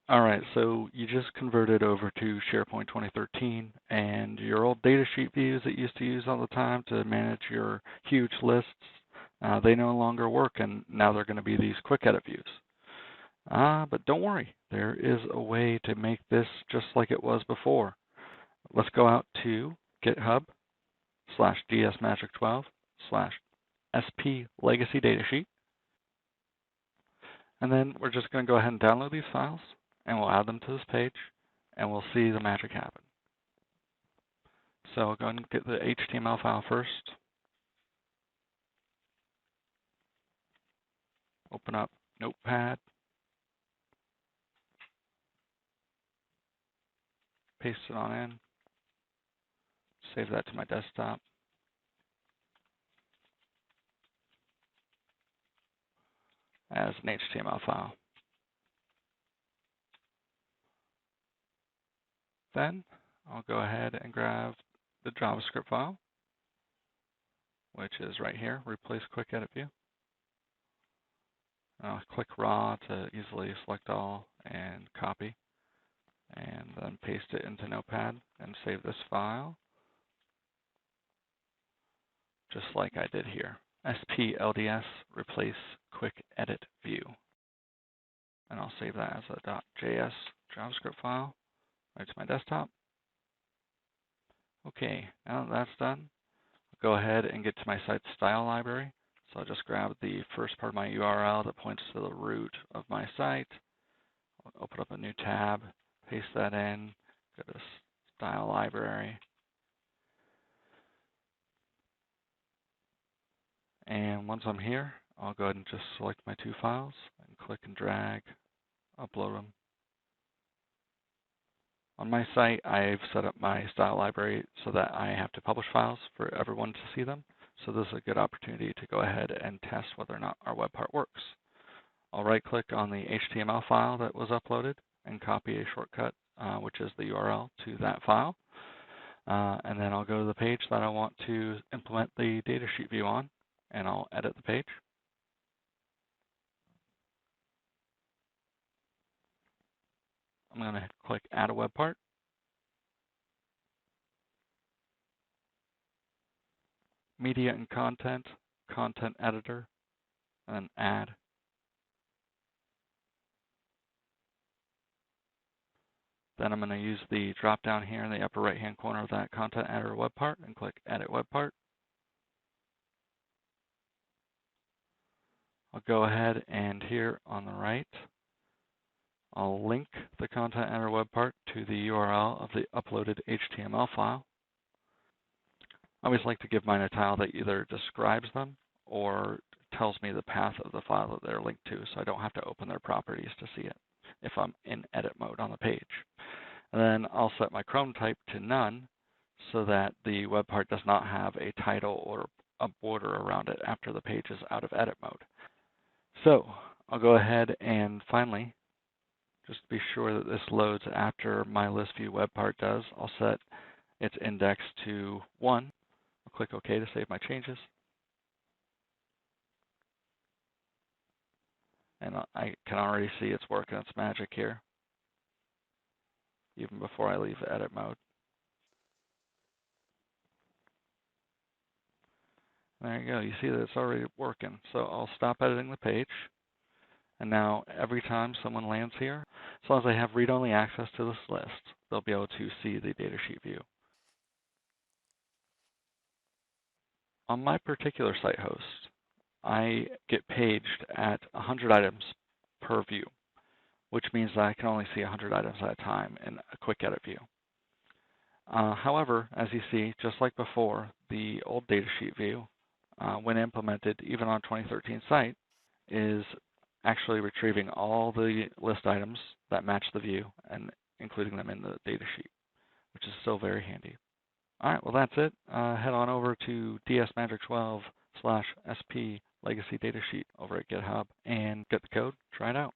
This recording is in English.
All right, so you just converted over to SharePoint 2013, and your old datasheet views that you used to use all the time to manage your huge lists, they no longer work, and now they're going to be these quick edit views. But don't worry, there is a way to make this just like it was before. Let's go out to GitHub/dsmagic12/SP-legacy-datasheet, and then we're just going to go ahead and download these files, and we'll add them to this page, and we'll see the magic happen. So I'll go ahead and get the HTML file first. Open up Notepad. Paste it on in. Save that to my desktop. As an HTML file. Then I'll go ahead and grab the JavaScript file, which is right here, replace quick edit view. I'll click raw to easily select all and copy, and then paste it into Notepad and save this file, just like I did here. spLDS replace quick edit view. And I'll save that as a .js JavaScript file right to my desktop. Okay, now that that's done, I'll go ahead and get to my site's style library. So I'll just grab the first part of my URL that points to the root of my site. I'll open up a new tab, paste that in, go to style library. And once I'm here, I'll go ahead and just select my two files and click and drag, upload them. On my site, I've set up my style library so that I have to publish files for everyone to see them. So this is a good opportunity to go ahead and test whether or not our web part works. I'll right-click on the HTML file that was uploaded and copy a shortcut, which is the URL to that file. And then I'll go to the page that I want to implement the datasheet view on, and I'll edit the page. I'm going to click Add a Web Part. Media and Content, Content Editor, and then Add. Then I'm going to use the drop-down here in the upper right-hand corner of that Content Editor Web Part and click Edit Web Part. I'll go ahead and here on the right, I'll link the Content Editor Web Part to the URL of the uploaded HTML file. I always like to give mine a tile that either describes them or tells me the path of the file that they're linked to, so I don't have to open their properties to see it if I'm in edit mode on the page. And then I'll set my Chrome type to none so that the web part does not have a title or a border around it after the page is out of edit mode. So I'll go ahead and finally, just to be sure that this loads after my list view web part does, I'll set its index to 1. I'll click OK to save my changes. And I can already see it's working its magic here, even before I leave edit mode. There you go. You see that it's already working. So I'll stop editing the page. And now every time someone lands here, as long as they have read-only access to this list, they'll be able to see the datasheet view. On my particular site host, I get paged at 100 items per view, which means that I can only see 100 items at a time in a quick edit view. However, as you see, just like before, the old datasheet view, when implemented, even on 2013 site, is actually retrieving all the list items that match the view and including them in the datasheet, which is still very handy. All right, well, that's it. Head on over to dsmagic12/SP legacy datasheet over at GitHub and get the code, try it out.